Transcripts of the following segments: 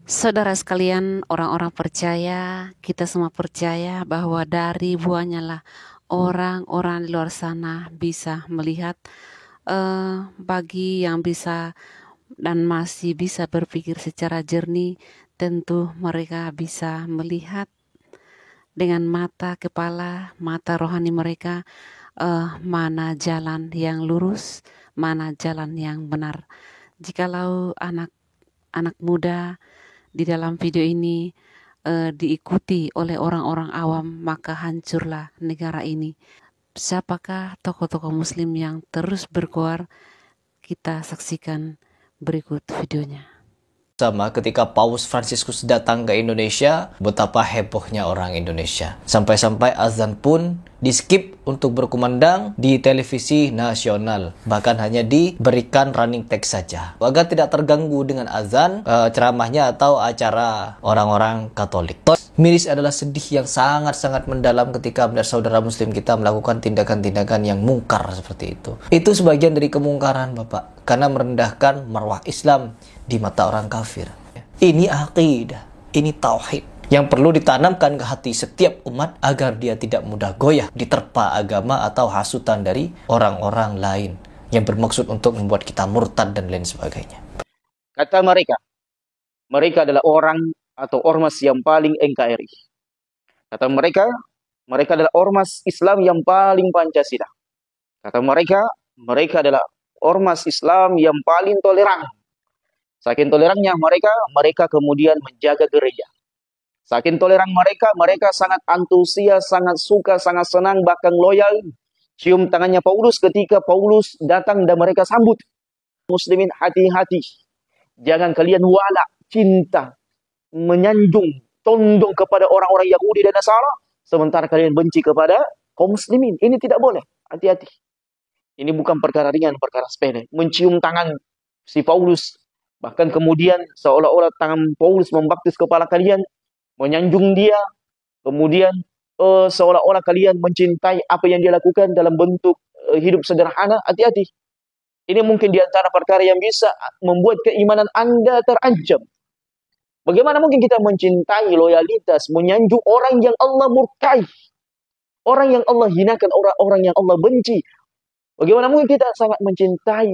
Saudara sekalian, orang-orang percaya, kita semua percaya bahwa dari buahnya lah orang-orang di luar sana bisa melihat. Bagi yang bisa dan masih bisa berpikir secara jernih, tentu mereka bisa melihat dengan mata kepala, mata rohani mereka, mana jalan yang lurus, mana jalan yang benar. Jikalau anak-anak muda di dalam video ini diikuti oleh orang-orang awam, maka hancurlah negara ini. Siapakah tokoh-tokoh muslim yang terus berkoar? Kita saksikan berikut videonya. Sama ketika Paus Fransiskus datang ke Indonesia, betapa hebohnya orang Indonesia. Sampai-sampai azan pun di-skip untuk berkumandang di televisi nasional. Bahkan hanya diberikan running text saja. Agar tidak terganggu dengan azan, ceramahnya atau acara orang-orang Katolik. Miris adalah sedih yang sangat-sangat mendalam ketika melihat saudara muslim kita melakukan tindakan-tindakan yang mungkar seperti itu. Itu sebagian dari kemungkaran, Bapak. Karena merendahkan marwah Islam di mata orang kafir. Ini akidah, ini tauhid yang perlu ditanamkan ke hati setiap umat agar dia tidak mudah goyah diterpa agama atau hasutan dari orang-orang lain yang bermaksud untuk membuat kita murtad dan lain sebagainya. Kata mereka adalah orang atau ormas yang paling NKRI. Kata mereka adalah ormas Islam yang paling Pancasila. Kata mereka adalah ormas Islam yang paling toleran. Saking tolerannya mereka kemudian menjaga gereja. Saking toleran mereka sangat antusias, sangat suka, sangat senang, bahkan loyal. Cium tangannya Paulus ketika Paulus datang dan mereka sambut. Muslimin, hati-hati. Jangan kalian wala, cinta, menyanjung, tunduk kepada orang-orang Yahudi dan Nasara, sementara kalian benci kepada kaum muslimin. Ini tidak boleh. Hati-hati. Ini bukan perkara ringan, perkara sepele. Mencium tangan si Paulus, bahkan kemudian seolah-olah tangan Paulus membaptis kepala kalian, menyanjung dia, kemudian seolah-olah kalian mencintai apa yang dia lakukan dalam bentuk hidup sederhana. Hati-hati. Ini mungkin di antara perkara yang bisa membuat keimanan Anda terancam. Bagaimana mungkin kita mencintai loyalitas, menyanjung orang yang Allah murkai, orang yang Allah hinakan, orang-orang yang Allah benci. Bagaimana mungkin kita sangat mencintai,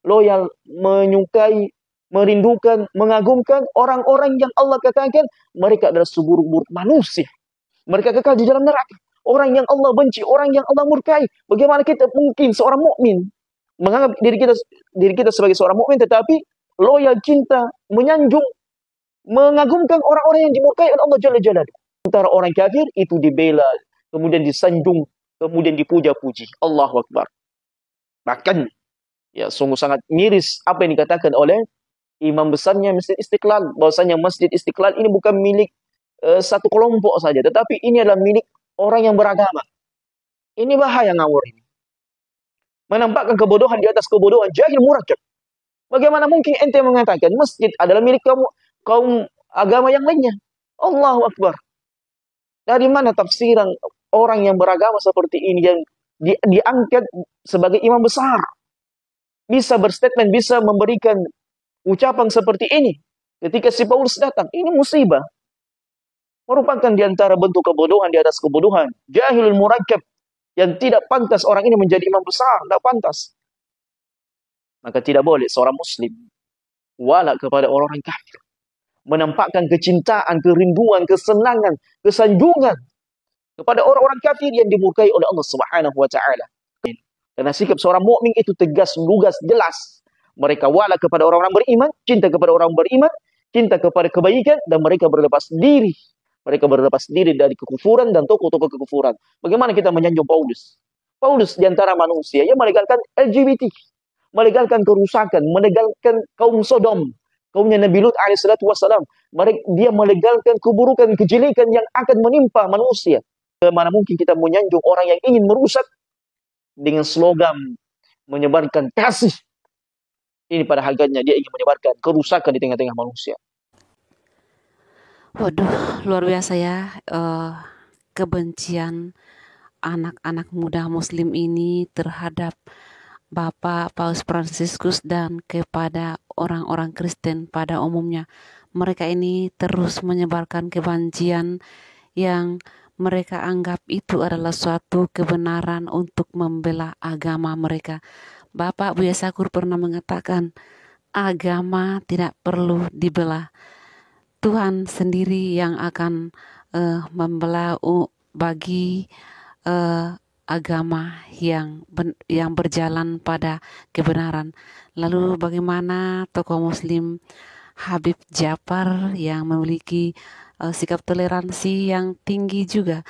loyal, menyukai, merindukan, mengagumkan orang-orang yang Allah katakan mereka adalah seburuk-buruk manusia. Mereka kekal di dalam neraka. Orang yang Allah benci, orang yang Allah murkai. Bagaimana kita mungkin seorang mukmin menganggap diri kita sebagai seorang mukmin, tetapi loyal, cinta, menyanjung, mengagumkan orang-orang yang dimurkai oleh Allah Jalla Jalaluhu. Sementara orang kafir itu dibela, kemudian disanjung, kemudian dipuja-puji. Allahu Akbar. Bahkan ya sungguh sangat miris apa yang dikatakan oleh imam besarnya Masjid Istiqlal, bahwasanya Masjid Istiqlal ini bukan milik satu kelompok saja, tetapi ini adalah milik orang yang beragama. Ini bahaya ngawur ini. Menampakkan kebodohan di atas kebodohan, jahil murakkab. Bagaimana mungkin ente mengatakan masjid adalah milik kaum agama yang lainnya? Allahu Akbar. Dari mana tafsiran orang yang beragama seperti ini yang diangkat sebagai imam besar bisa berstatement, bisa memberikan ucapan seperti ini ketika si Paulus datang? Ini musibah. Merupakan di antara bentuk kebodohan di atas kebodohan. Jahilul murakkab, yang tidak pantas orang ini menjadi imam besar, tidak pantas. Maka tidak boleh seorang muslim wala kepada orang kafir, menampakkan kecintaan, kerinduan, kesenangan, kesanjungan kepada orang-orang kafir yang dimurkai oleh Allah Subhanahu wa taala. Karena sikap seorang mukmin itu tegas, lugas, jelas. Mereka wala kepada orang-orang beriman, cinta kepada orang beriman, cinta kepada kebaikan, dan mereka berlepas diri. Mereka berlepas diri dari kekufuran dan tokoh-tokoh kekufuran. Bagaimana kita menyanjung Paulus? Paulus di antara manusia yang melegalkan LGBT, melegalkan kerusakan, melegalkan kaum Sodom, kaumnya Nabi Lut alaihissalatu wassalam. Dia melegalkan keburukan, kejelekan yang akan menimpa manusia. Bagaimana mungkin kita menyanjung orang yang ingin merusak dengan slogan menyebarkan kasih? Ini pada hakikatnya dia ingin menyebarkan kerusakan di tengah-tengah manusia. Waduh, luar biasa ya, kebencian anak-anak muda muslim ini terhadap Bapak Paus Fransiskus dan kepada orang-orang Kristen pada umumnya. Mereka ini terus menyebarkan kebencian yang mereka anggap itu adalah suatu kebenaran untuk membela agama mereka. Bapak Buya Sakur pernah mengatakan, agama tidak perlu dibelah. Tuhan sendiri yang akan membelah bagi agama yang berjalan pada kebenaran. Lalu bagaimana tokoh Muslim Habib Jafar yang memiliki sikap toleransi yang tinggi juga?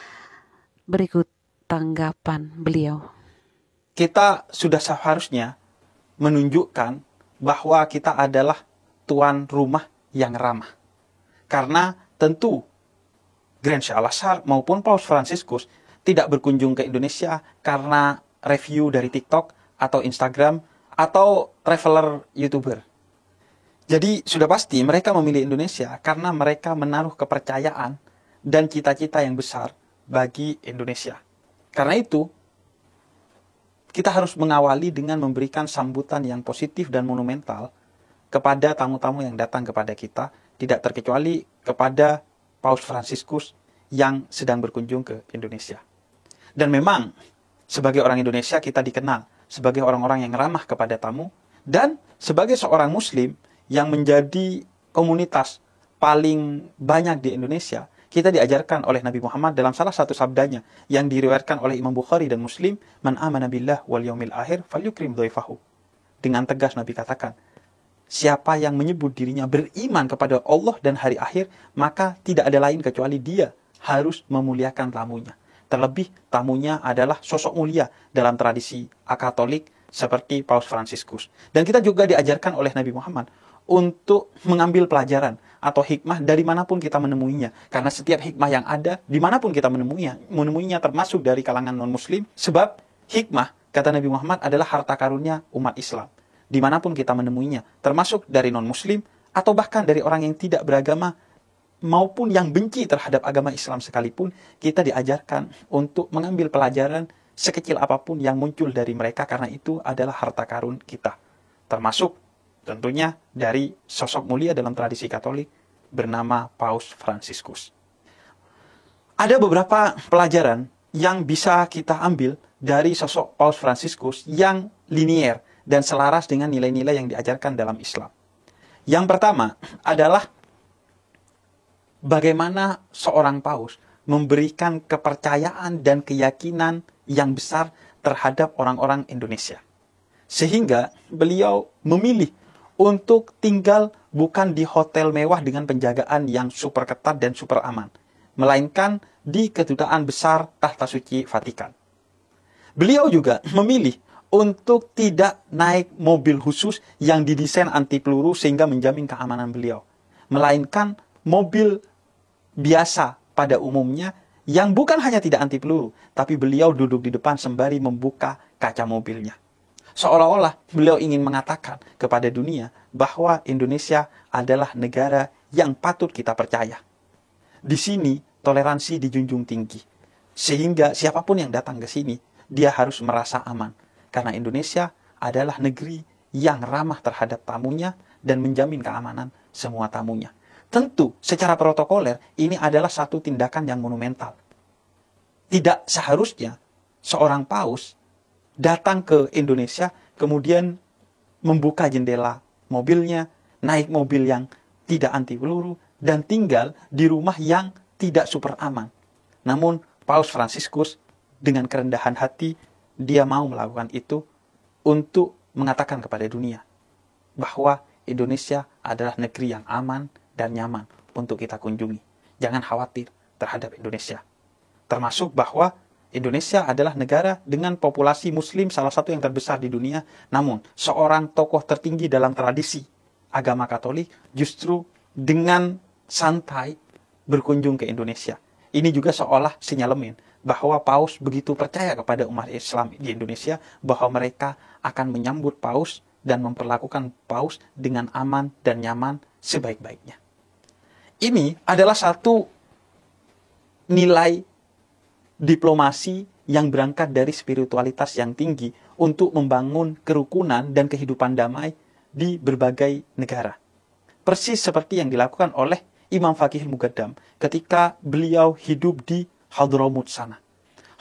Berikut tanggapan beliau. Kita sudah seharusnya menunjukkan bahwa kita adalah tuan rumah yang ramah. Karena tentu Grand Shah Al-Azhar maupun Paus Fransiskus tidak berkunjung ke Indonesia karena review dari TikTok atau Instagram atau traveler YouTuber. Jadi sudah pasti mereka memilih Indonesia karena mereka menaruh kepercayaan dan cita-cita yang besar bagi Indonesia. Karena itu, kita harus mengawali dengan memberikan sambutan yang positif dan monumental kepada tamu-tamu yang datang kepada kita, tidak terkecuali kepada Paus Fransiskus yang sedang berkunjung ke Indonesia. Dan memang, sebagai orang Indonesia kita dikenal sebagai orang-orang yang ramah kepada tamu, dan sebagai seorang Muslim yang menjadi komunitas paling banyak di Indonesia, kita diajarkan oleh Nabi Muhammad dalam salah satu sabdanya yang diriwayatkan oleh Imam Bukhari dan Muslim, "Man amana billah wal yaumil akhir falyukrim dhaifahu." Dengan tegas Nabi katakan, siapa yang menyebut dirinya beriman kepada Allah dan hari akhir, maka tidak ada lain kecuali dia harus memuliakan tamunya. Terlebih tamunya adalah sosok mulia dalam tradisi Katolik seperti Paus Fransiskus. Dan kita juga diajarkan oleh Nabi Muhammad untuk mengambil pelajaran atau hikmah dari manapun kita menemuinya. Karena setiap hikmah yang ada, dimanapun kita menemuinya termasuk dari kalangan non-muslim. Sebab hikmah, kata Nabi Muhammad, adalah harta karunia umat Islam. Dimanapun kita menemuinya, termasuk dari non-muslim, atau bahkan dari orang yang tidak beragama, maupun yang benci terhadap agama Islam sekalipun, kita diajarkan untuk mengambil pelajaran sekecil apapun yang muncul dari mereka, karena itu adalah harta karun kita. Termasuk tentunya dari sosok mulia dalam tradisi Katolik bernama Paus Fransiskus. Ada beberapa pelajaran yang bisa kita ambil dari sosok Paus Fransiskus yang linier dan selaras dengan nilai-nilai yang diajarkan dalam Islam. Yang pertama adalah bagaimana seorang paus memberikan kepercayaan dan keyakinan yang besar terhadap orang-orang Indonesia. Sehingga beliau memilih untuk tinggal bukan di hotel mewah dengan penjagaan yang super ketat dan super aman, melainkan di Kedutaan Besar Tahta Suci Vatikan. Beliau juga memilih untuk tidak naik mobil khusus yang didesain anti peluru sehingga menjamin keamanan beliau, melainkan mobil biasa pada umumnya yang bukan hanya tidak anti peluru, tapi beliau duduk di depan sembari membuka kaca mobilnya. Seolah-olah beliau ingin mengatakan kepada dunia bahwa Indonesia adalah negara yang patut kita percaya. Di sini toleransi dijunjung tinggi, sehingga siapapun yang datang ke sini, dia harus merasa aman. Karena Indonesia adalah negeri yang ramah terhadap tamunya dan menjamin keamanan semua tamunya. Tentu secara protokoler ini adalah satu tindakan yang monumental. Tidak seharusnya seorang paus datang ke Indonesia, kemudian membuka jendela mobilnya, naik mobil yang tidak anti peluru, dan tinggal di rumah yang tidak super aman. Namun Paus Fransiskus dengan kerendahan hati, dia mau melakukan itu untuk mengatakan kepada dunia bahwa Indonesia adalah negeri yang aman dan nyaman untuk kita kunjungi. Jangan khawatir terhadap Indonesia. Termasuk bahwa Indonesia adalah negara dengan populasi muslim salah satu yang terbesar di dunia. Namun, seorang tokoh tertinggi dalam tradisi agama Katolik justru dengan santai berkunjung ke Indonesia. Ini juga seolah sinyalemen bahwa Paus begitu percaya kepada umat Islam di Indonesia, bahwa mereka akan menyambut Paus dan memperlakukan Paus dengan aman dan nyaman sebaik-baiknya. Ini adalah satu nilai diplomasi yang berangkat dari spiritualitas yang tinggi untuk membangun kerukunan dan kehidupan damai di berbagai negara. Persis seperti yang dilakukan oleh Imam Faqih Mugaddam ketika beliau hidup di Hadramut sana.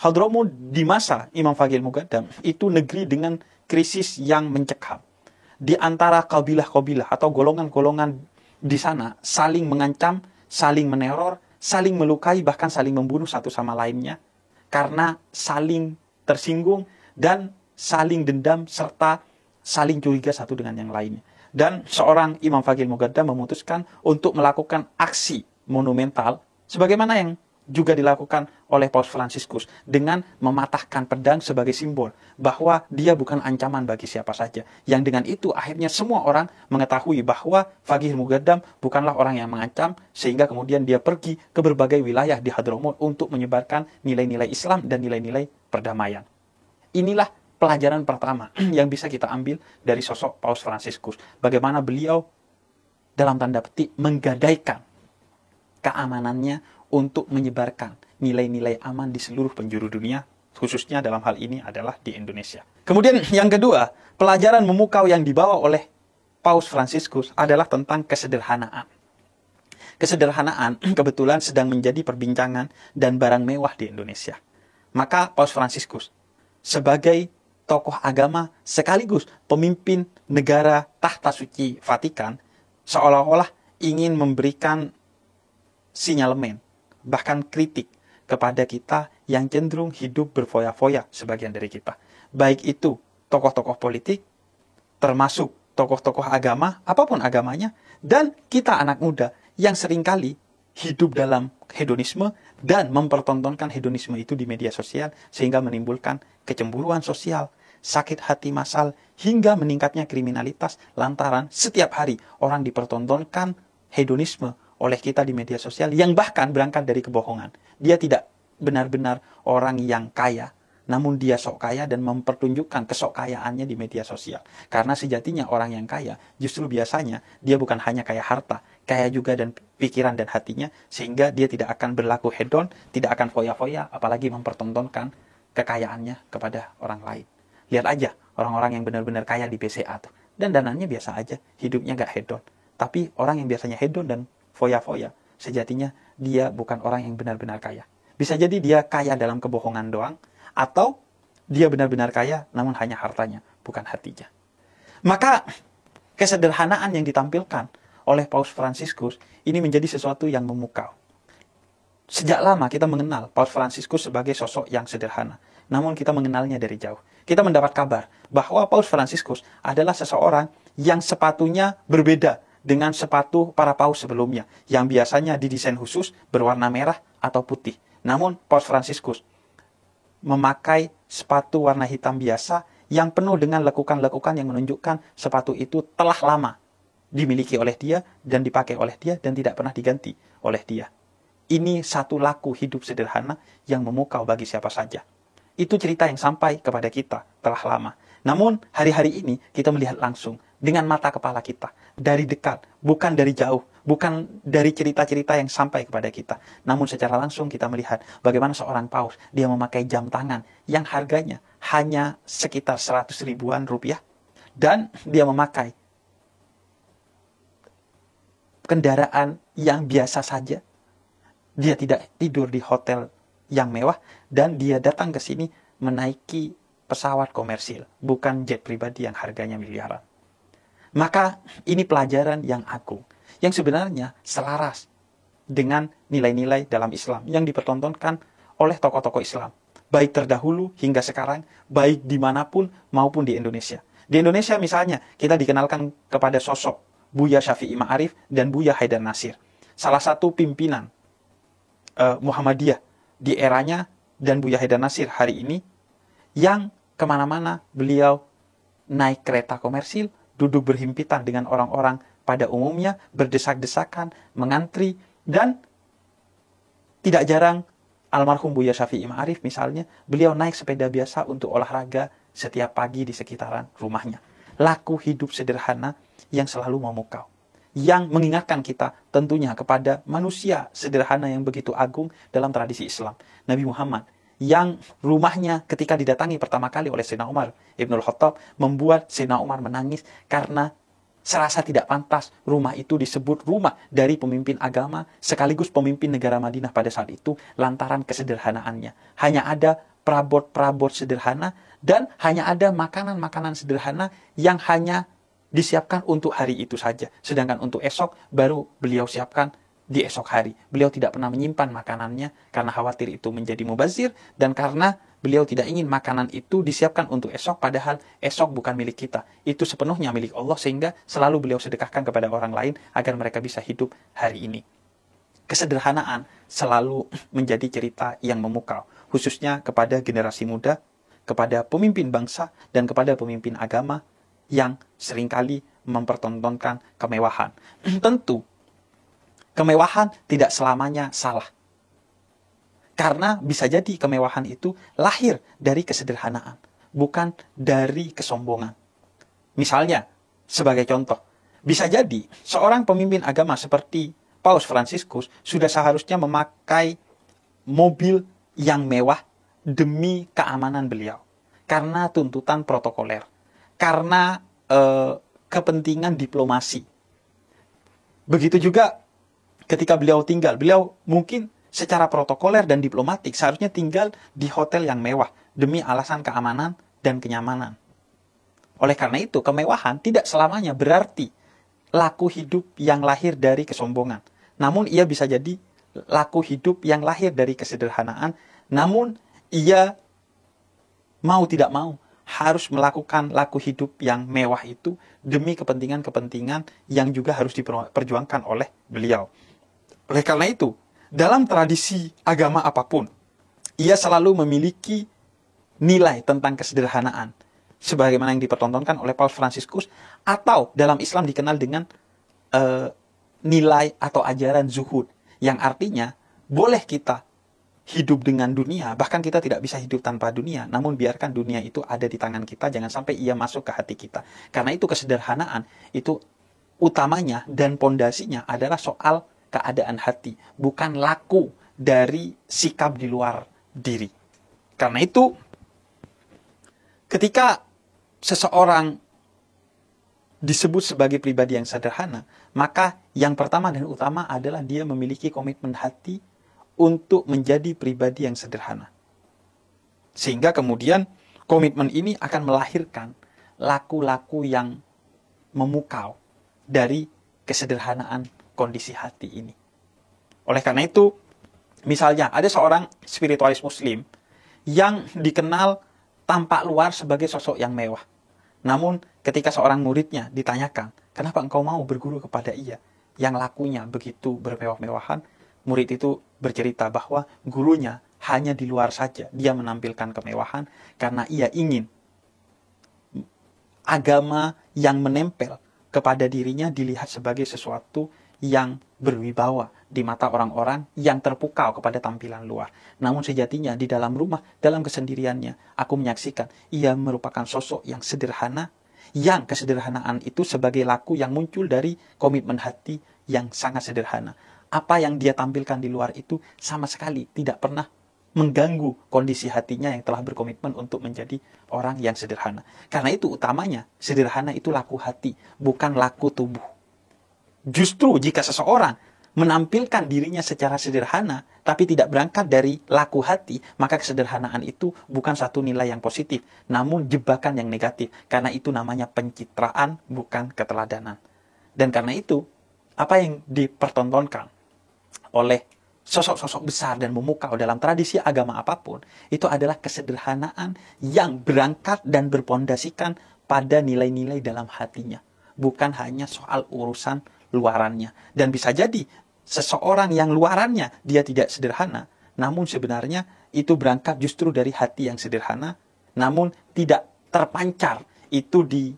Hadramut di masa Imam Faqih Mugaddam itu negeri dengan krisis yang mencekam. Di antara kabilah-kabilah atau golongan-golongan di sana saling mengancam, saling meneror, saling melukai, bahkan saling membunuh satu sama lainnya karena saling tersinggung dan saling dendam serta saling curiga satu dengan yang lainnya. Dan seorang Imam Faqih Mugaddam memutuskan untuk melakukan aksi monumental sebagaimana yang juga dilakukan oleh Paus Fransiskus dengan mematahkan pedang sebagai simbol bahwa dia bukan ancaman bagi siapa saja. Yang dengan itu akhirnya semua orang mengetahui bahwa Faqih Mugaddam bukanlah orang yang mengancam, sehingga kemudian dia pergi ke berbagai wilayah di Hadramut untuk menyebarkan nilai-nilai Islam dan nilai-nilai perdamaian. Inilah pelajaran pertama yang bisa kita ambil dari sosok Paus Fransiskus. Bagaimana beliau dalam tanda petik menggadaikan keamanannya untuk menyebarkan nilai-nilai aman di seluruh penjuru dunia, khususnya dalam hal ini adalah di Indonesia. Kemudian yang kedua, pelajaran memukau yang dibawa oleh Paus Fransiskus adalah tentang kesederhanaan. Kesederhanaan kebetulan sedang menjadi perbincangan dan barang mewah di Indonesia. Maka Paus Fransiskus sebagai tokoh agama sekaligus pemimpin negara tahta suci Vatikan seolah-olah ingin memberikan sinyalemen, bahkan kritik kepada kita yang cenderung hidup berfoya-foya sebagian dari kita. Baik itu tokoh-tokoh politik, termasuk tokoh-tokoh agama, apapun agamanya, dan kita anak muda yang seringkali hidup dalam hedonisme dan mempertontonkan hedonisme itu di media sosial sehingga menimbulkan kecemburuan sosial, sakit hati massal, hingga meningkatnya kriminalitas lantaran setiap hari orang dipertontonkan hedonisme oleh kita di media sosial yang bahkan berangkat dari kebohongan. Dia tidak benar-benar orang yang kaya, namun dia sok kaya dan mempertunjukkan kesok kayaannya di media sosial. Karena sejatinya orang yang kaya justru biasanya dia bukan hanya kaya harta, kaya juga dan pikiran dan hatinya, sehingga dia tidak akan berlaku hedon, tidak akan foya-foya, apalagi mempertontonkan kekayaannya kepada orang lain. Lihat aja orang-orang yang benar-benar kaya di BCA tuh, dan dananya biasa aja, hidupnya gak hedon. Tapi orang yang biasanya hedon dan foya-foya, sejatinya dia bukan orang yang benar-benar kaya. Bisa jadi dia kaya dalam kebohongan doang, atau dia benar-benar kaya namun hanya hartanya, bukan hatinya. Maka kesederhanaan yang ditampilkan oleh Paus Fransiskus ini menjadi sesuatu yang memukau. Sejak lama kita mengenal Paus Fransiskus sebagai sosok yang sederhana, namun kita mengenalnya dari jauh. Kita mendapat kabar bahwa Paus Fransiskus adalah seseorang yang sepatunya berbeda dengan sepatu para paus sebelumnya, yang biasanya didesain khusus berwarna merah atau putih. Namun Paus Fransiskus memakai sepatu warna hitam biasa yang penuh dengan lekukan-lekukan yang menunjukkan sepatu itu telah lama dimiliki oleh dia dan dipakai oleh dia dan tidak pernah diganti oleh dia. Ini satu laku hidup sederhana yang memukau bagi siapa saja. Itu cerita yang sampai kepada kita telah lama. Namun hari-hari ini kita melihat langsung dengan mata kepala kita, dari dekat, bukan dari jauh, bukan dari cerita-cerita yang sampai kepada kita. Namun secara langsung kita melihat bagaimana seorang paus, dia memakai jam tangan yang harganya hanya sekitar 100 ribuan rupiah. Dan dia memakai kendaraan yang biasa saja. Dia tidak tidur di hotel yang mewah, dan dia datang ke sini menaiki pesawat komersil, bukan jet pribadi yang harganya miliaran. Maka ini pelajaran yang agung, yang sebenarnya selaras dengan nilai-nilai dalam Islam yang dipertontonkan oleh tokoh-tokoh Islam, baik terdahulu hingga sekarang, baik dimanapun maupun di Indonesia. Di Indonesia misalnya, kita dikenalkan kepada sosok Buya Syafi'i Ma'arif dan Buya Haidar Nasir, salah satu pimpinan Muhammadiyah di eranya, dan Buya Haidar Nasir hari ini, yang kemana-mana beliau naik kereta komersil, duduk berhimpitan dengan orang-orang pada umumnya, berdesak-desakan, mengantri, dan tidak jarang almarhum Buya Syafi'i Ma'arif misalnya, beliau naik sepeda biasa untuk olahraga setiap pagi di sekitaran rumahnya. Laku hidup sederhana yang selalu memukau, yang mengingatkan kita tentunya kepada manusia sederhana yang begitu agung dalam tradisi Islam, Nabi Muhammad, yang rumahnya ketika didatangi pertama kali oleh Sayyidina Umar Ibnul Khattab membuat Sayyidina Umar menangis karena serasa tidak pantas rumah itu disebut rumah dari pemimpin agama sekaligus pemimpin negara Madinah pada saat itu lantaran kesederhanaannya. Hanya ada perabot-perabot sederhana dan hanya ada makanan-makanan sederhana yang hanya disiapkan untuk hari itu saja. Sedangkan untuk esok baru beliau siapkan di esok hari. Beliau tidak pernah menyimpan makanannya karena khawatir itu menjadi mubazir dan karena beliau tidak ingin makanan itu disiapkan untuk esok padahal esok bukan milik kita. Itu sepenuhnya milik Allah sehingga selalu beliau sedekahkan kepada orang lain agar mereka bisa hidup hari ini. Kesederhanaan selalu menjadi cerita yang memukau, khususnya kepada generasi muda, kepada pemimpin bangsa dan kepada pemimpin agama yang seringkali mempertontonkan kemewahan. Tentu kemewahan tidak selamanya salah. Karena bisa jadi kemewahan itu lahir dari kesederhanaan, bukan dari kesombongan. Misalnya, sebagai contoh, bisa jadi seorang pemimpin agama seperti Paus Fransiskus sudah seharusnya memakai mobil yang mewah demi keamanan beliau. Karena tuntutan protokoler, karena kepentingan diplomasi. Begitu juga ketika beliau tinggal, beliau mungkin secara protokoler dan diplomatik seharusnya tinggal di hotel yang mewah demi alasan keamanan dan kenyamanan. Oleh karena itu, kemewahan tidak selamanya berarti laku hidup yang lahir dari kesombongan. Namun ia bisa jadi laku hidup yang lahir dari kesederhanaan, namun ia mau tidak mau harus melakukan laku hidup yang mewah itu demi kepentingan-kepentingan yang juga harus diperjuangkan oleh beliau. Oleh karena itu, dalam tradisi agama apapun, ia selalu memiliki nilai tentang kesederhanaan. Sebagaimana yang dipertontonkan oleh Paus Fransiskus, atau dalam Islam dikenal dengan nilai atau ajaran zuhud. Yang artinya, boleh kita hidup dengan dunia, bahkan kita tidak bisa hidup tanpa dunia, namun biarkan dunia itu ada di tangan kita, jangan sampai ia masuk ke hati kita. Karena itu kesederhanaan, itu utamanya dan pondasinya adalah soal keadaan hati, bukan laku dari sikap di luar diri. Karena itu, ketika seseorang disebut sebagai pribadi yang sederhana, maka yang pertama dan utama adalah dia memiliki komitmen hati untuk menjadi pribadi yang sederhana. Sehingga kemudian komitmen ini akan melahirkan laku-laku yang memukau dari kesederhanaan kondisi hati ini. Oleh karena itu, misalnya ada seorang spiritualis muslim yang dikenal tampak luar sebagai sosok yang mewah. Namun ketika seorang muridnya ditanyakan, kenapa engkau mau berguru kepada ia yang lakunya begitu bermewah-mewahan? Murid itu bercerita bahwa gurunya hanya di luar saja. Dia menampilkan kemewahan karena ia ingin agama yang menempel kepada dirinya dilihat sebagai sesuatu yang berwibawa di mata orang-orang yang terpukau kepada tampilan luar. Namun sejatinya di dalam rumah, dalam kesendiriannya, aku menyaksikan ia merupakan sosok yang sederhana, yang kesederhanaan itu sebagai laku yang muncul dari komitmen hati yang sangat sederhana. Apa yang dia tampilkan di luar itu sama sekali tidak pernah mengganggu kondisi hatinya yang telah berkomitmen untuk menjadi orang yang sederhana. Karena itu utamanya, sederhana itu laku hati, bukan laku tubuh. Justru jika seseorang menampilkan dirinya secara sederhana, tapi tidak berangkat dari laku hati, maka kesederhanaan itu bukan satu nilai yang positif, namun jebakan yang negatif. Karena itu namanya pencitraan, bukan keteladanan. Dan karena itu, apa yang dipertontonkan oleh sosok-sosok besar dan memukau dalam tradisi agama apapun, itu adalah kesederhanaan yang berangkat dan berpondasikan pada nilai-nilai dalam hatinya. Bukan hanya soal urusan luarannya. Dan bisa jadi seseorang yang luarannya dia tidak sederhana, namun sebenarnya itu berangkat justru dari hati yang sederhana, namun tidak terpancar itu di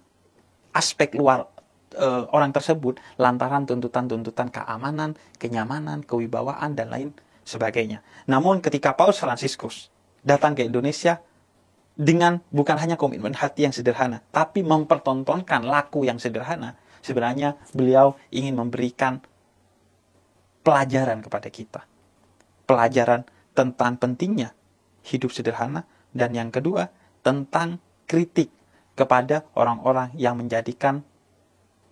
aspek luar orang tersebut lantaran tuntutan-tuntutan keamanan, kenyamanan, kewibawaan, dan lain sebagainya. Namun ketika Paus Fransiskus datang ke Indonesia dengan bukan hanya komitmen hati yang sederhana, tapi mempertontonkan laku yang sederhana, sebenarnya beliau ingin memberikan pelajaran kepada kita. Pelajaran tentang pentingnya hidup sederhana, dan yang kedua tentang kritik kepada orang-orang yang menjadikan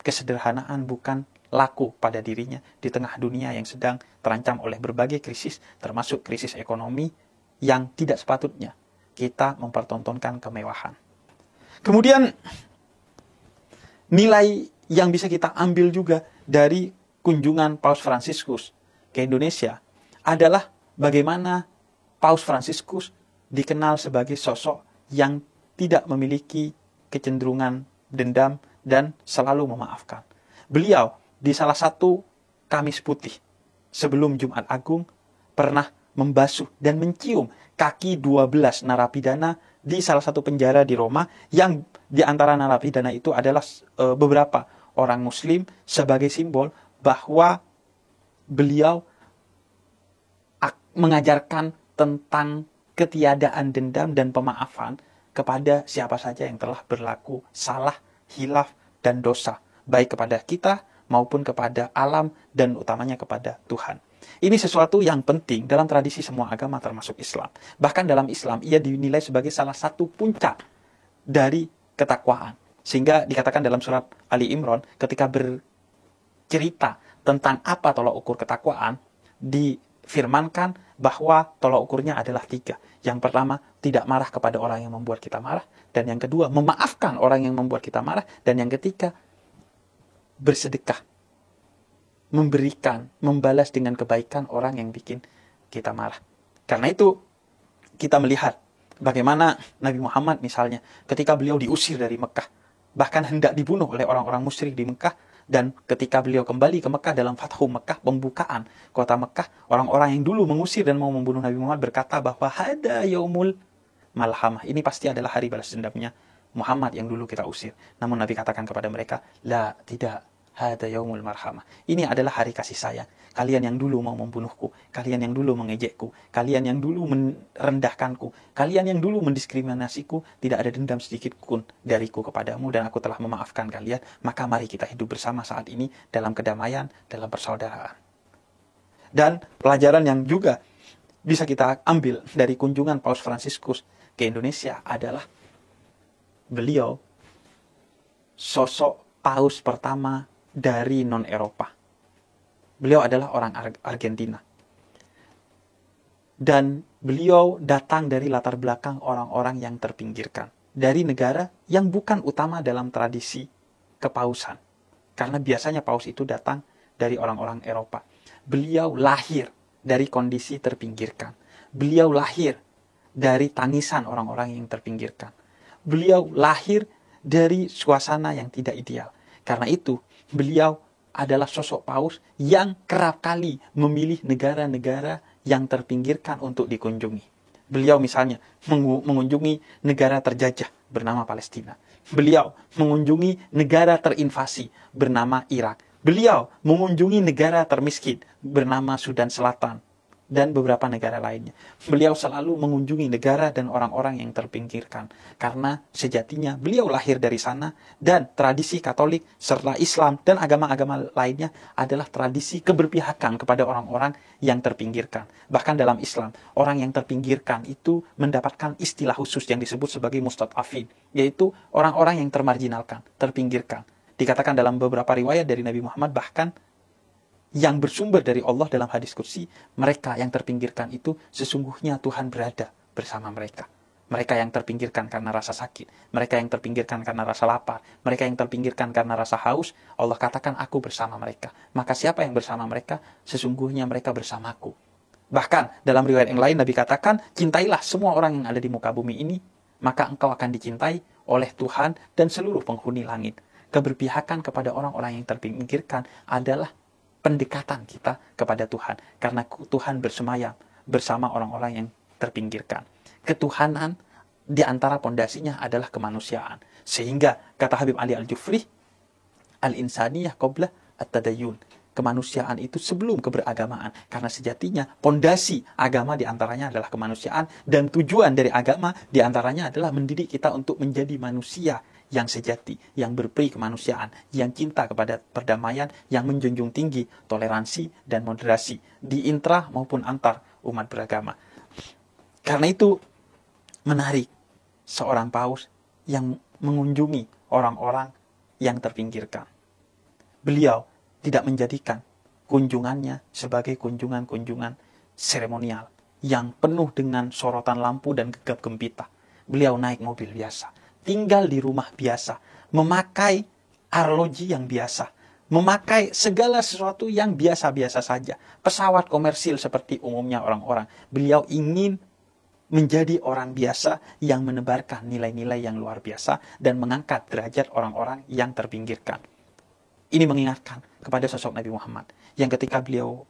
kesederhanaan bukan laku pada dirinya di tengah dunia yang sedang terancam oleh berbagai krisis, termasuk krisis ekonomi yang tidak sepatutnya kita mempertontonkan kemewahan. Kemudian nilai yang bisa kita ambil juga dari kunjungan Paus Fransiskus ke Indonesia adalah bagaimana Paus Fransiskus dikenal sebagai sosok yang tidak memiliki kecenderungan dendam dan selalu memaafkan. Beliau di salah satu Kamis Putih sebelum Jumat Agung pernah membasuh dan mencium kaki 12 narapidana di salah satu penjara di Roma, yang di antara narapidana itu adalah beberapa orang Muslim, sebagai simbol bahwa beliau mengajarkan tentang ketiadaan dendam dan pemaafan kepada siapa saja yang telah berlaku salah, hilaf, dan dosa, baik kepada kita maupun kepada alam dan utamanya kepada Tuhan. Ini sesuatu yang penting dalam tradisi semua agama termasuk Islam. Bahkan dalam Islam ia dinilai sebagai salah satu puncak dari ketakwaan. Sehingga dikatakan dalam surat Ali Imran ketika bercerita tentang apa tolak ukur ketakwaan, difirmankan bahwa tolak ukurnya adalah 3. Yang pertama, tidak marah kepada orang yang membuat kita marah. Dan yang kedua, memaafkan orang yang membuat kita marah. Dan yang ketiga, bersedekah, memberikan, membalas dengan kebaikan orang yang bikin kita marah. Karena itu kita melihat bagaimana Nabi Muhammad misalnya ketika beliau diusir dari Mekah, bahkan hendak dibunuh oleh orang-orang musyrik di Mekah, dan ketika beliau kembali ke Mekah dalam Fathu Mekah, pembukaan kota Mekah, orang-orang yang dulu mengusir dan mau membunuh Nabi Muhammad berkata bahwa hada yaumul malhamah, ini pasti adalah hari balas dendamnya Muhammad yang dulu kita usir. Namun Nabi katakan kepada mereka, la, tidak, hada yaumul marhamah. Ini adalah hari kasih sayang. Kalian yang dulu mau membunuhku, kalian yang dulu mengejekku, kalian yang dulu merendahkanku, kalian yang dulu mendiskriminasiku, tidak ada dendam sedikit pun dariku kepadamu dan aku telah memaafkan kalian. Maka mari kita hidup bersama saat ini dalam kedamaian, dalam persaudaraan. Dan pelajaran yang juga bisa kita ambil dari kunjungan Paus Fransiskus ke Indonesia adalah beliau sosok paus pertama dari non-Eropa. Beliau adalah orang Argentina. Dan beliau datang dari latar belakang orang-orang yang terpinggirkan. Dari negara yang bukan utama dalam tradisi kepausan. Karena biasanya paus itu datang dari orang-orang Eropa. Beliau lahir dari kondisi terpinggirkan. Beliau lahir dari tangisan orang-orang yang terpinggirkan. Beliau lahir dari suasana yang tidak ideal. Karena itu, beliau adalah sosok paus yang kerap kali memilih negara-negara yang terpinggirkan untuk dikunjungi. Beliau misalnya mengunjungi negara terjajah bernama Palestina. Beliau mengunjungi negara terinvasi bernama Irak. Beliau mengunjungi negara termiskin bernama Sudan Selatan dan beberapa negara lainnya. Beliau selalu mengunjungi negara dan orang-orang yang terpinggirkan. Karena sejatinya beliau lahir dari sana, dan tradisi Katolik serta Islam dan agama-agama lainnya adalah tradisi keberpihakan kepada orang-orang yang terpinggirkan. Bahkan dalam Islam, orang yang terpinggirkan itu mendapatkan istilah khusus yang disebut sebagai mustad'afin, yaitu orang-orang yang termarginalkan, terpinggirkan. Dikatakan dalam beberapa riwayat dari Nabi Muhammad, bahkan yang bersumber dari Allah dalam hadis kursi, mereka yang terpinggirkan itu sesungguhnya Tuhan berada bersama mereka. Mereka yang terpinggirkan karena rasa sakit, mereka yang terpinggirkan karena rasa lapar, mereka yang terpinggirkan karena rasa haus, Allah katakan aku bersama mereka. Maka siapa yang bersama mereka? Sesungguhnya mereka bersamaku. Bahkan dalam riwayat yang lain Nabi katakan, cintailah semua orang yang ada di muka bumi ini, maka engkau akan dicintai oleh Tuhan dan seluruh penghuni langit. Keberpihakan kepada orang-orang yang terpinggirkan adalah pendekatan kita kepada Tuhan. Karena Tuhan bersemayam bersama orang-orang yang terpinggirkan. Ketuhanan di antara pondasinya adalah kemanusiaan. Sehingga kata Habib Ali Al-Jufri, al-insaniyah qabla at-tadayyun. Kemanusiaan itu sebelum keberagamaan. Karena sejatinya pondasi agama di antaranya adalah kemanusiaan. Dan tujuan dari agama di antaranya adalah mendidik kita untuk menjadi manusia yang sejati, yang berperi kemanusiaan, yang cinta kepada perdamaian, yang menjunjung tinggi toleransi dan moderasi di intra maupun antar umat beragama. Karena itu menarik seorang paus yang mengunjungi orang-orang yang terpinggirkan. Beliau tidak menjadikan kunjungannya sebagai kunjungan-kunjungan seremonial yang penuh dengan sorotan lampu dan gegap gempita. Beliau naik mobil biasa, tinggal di rumah biasa, memakai arloji yang biasa, memakai segala sesuatu yang biasa-biasa saja, pesawat komersil seperti umumnya orang-orang. Beliau ingin menjadi orang biasa yang menebarkan nilai-nilai yang luar biasa dan mengangkat derajat orang-orang yang terpinggirkan. Ini mengingatkan kepada sosok Nabi Muhammad yang ketika beliau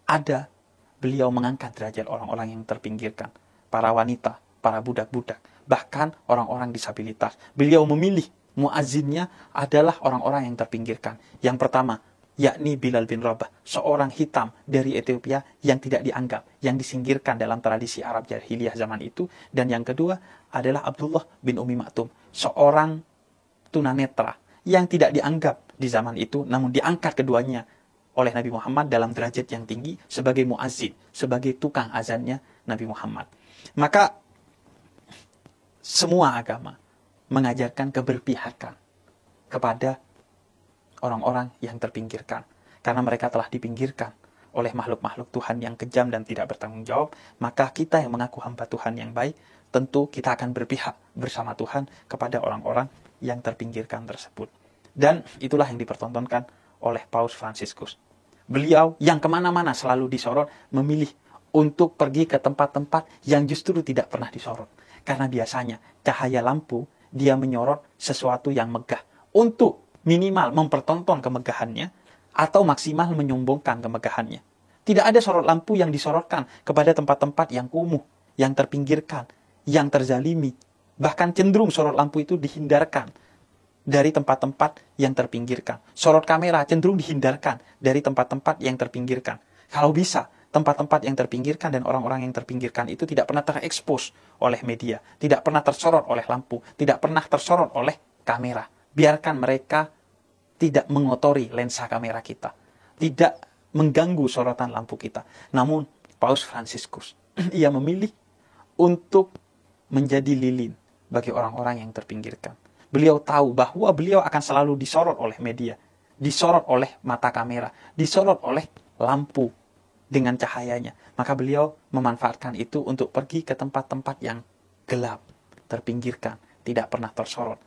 ada, beliau mengangkat derajat orang-orang yang terpinggirkan, para wanita, para budak-budak, bahkan orang-orang disabilitas. Beliau memilih muazzinnya adalah orang-orang yang terpinggirkan. Yang pertama, yakni Bilal bin Rabah, seorang hitam dari Ethiopia yang tidak dianggap, yang disingkirkan dalam tradisi Arab jahiliyah zaman itu. Dan yang kedua adalah Abdullah bin Umi Maktum, seorang tunanetra yang tidak dianggap di zaman itu, namun diangkat keduanya oleh Nabi Muhammad dalam derajat yang tinggi sebagai muazzin, sebagai tukang azannya Nabi Muhammad. Maka semua agama mengajarkan keberpihakan kepada orang-orang yang terpinggirkan. Karena mereka telah dipinggirkan oleh makhluk-makhluk Tuhan yang kejam dan tidak bertanggung jawab, maka kita yang mengaku hamba Tuhan yang baik, tentu kita akan berpihak bersama Tuhan kepada orang-orang yang terpinggirkan tersebut. Dan itulah yang dipertontonkan oleh Paus Fransiskus. Beliau yang kemana-mana selalu disorot, memilih untuk pergi ke tempat-tempat yang justru tidak pernah disorot. Karena biasanya cahaya lampu, dia menyorot sesuatu yang megah untuk minimal mempertonton kemegahannya atau maksimal menyombongkan kemegahannya. Tidak ada sorot lampu yang disorotkan kepada tempat-tempat yang kumuh, yang terpinggirkan, yang terzalimi. Bahkan cenderung sorot lampu itu dihindarkan dari tempat-tempat yang terpinggirkan. Sorot kamera cenderung dihindarkan dari tempat-tempat yang terpinggirkan. Kalau bisa, tempat-tempat yang terpinggirkan dan orang-orang yang terpinggirkan itu tidak pernah terekspos oleh media, tidak pernah tersorot oleh lampu, tidak pernah tersorot oleh kamera. Biarkan mereka tidak mengotori lensa kamera kita, tidak mengganggu sorotan lampu kita. Namun, Paus Fransiskus, ia memilih untuk menjadi lilin bagi orang-orang yang terpinggirkan. Beliau tahu bahwa beliau akan selalu disorot oleh media, disorot oleh mata kamera, disorot oleh lampu dengan cahayanya. Maka beliau memanfaatkan itu untuk pergi ke tempat-tempat yang gelap, terpinggirkan, tidak pernah tersorot,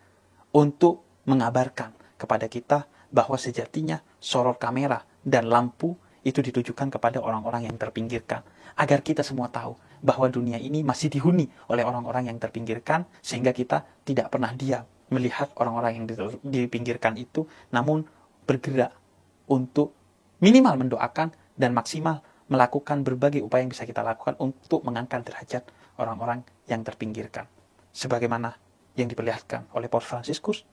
untuk mengabarkan kepada kita bahwa sejatinya sorot kamera dan lampu itu ditujukan kepada orang-orang yang terpinggirkan. Agar kita semua tahu bahwa dunia ini masih dihuni oleh orang-orang yang terpinggirkan, sehingga kita tidak pernah diam melihat orang-orang yang dipinggirkan itu, namun bergerak untuk minimal mendoakan dan maksimal melakukan berbagai upaya yang bisa kita lakukan untuk mengangkat derajat orang-orang yang terpinggirkan. Sebagaimana yang diperlihatkan oleh Paus Fransiskus,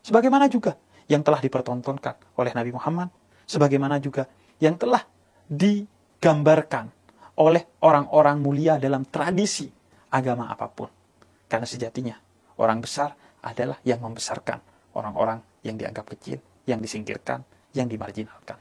sebagaimana juga yang telah dipertontonkan oleh Nabi Muhammad, sebagaimana juga yang telah digambarkan oleh orang-orang mulia dalam tradisi agama apapun. Karena sejatinya orang besar adalah yang membesarkan orang-orang yang dianggap kecil, yang disingkirkan, yang dimarginalkan.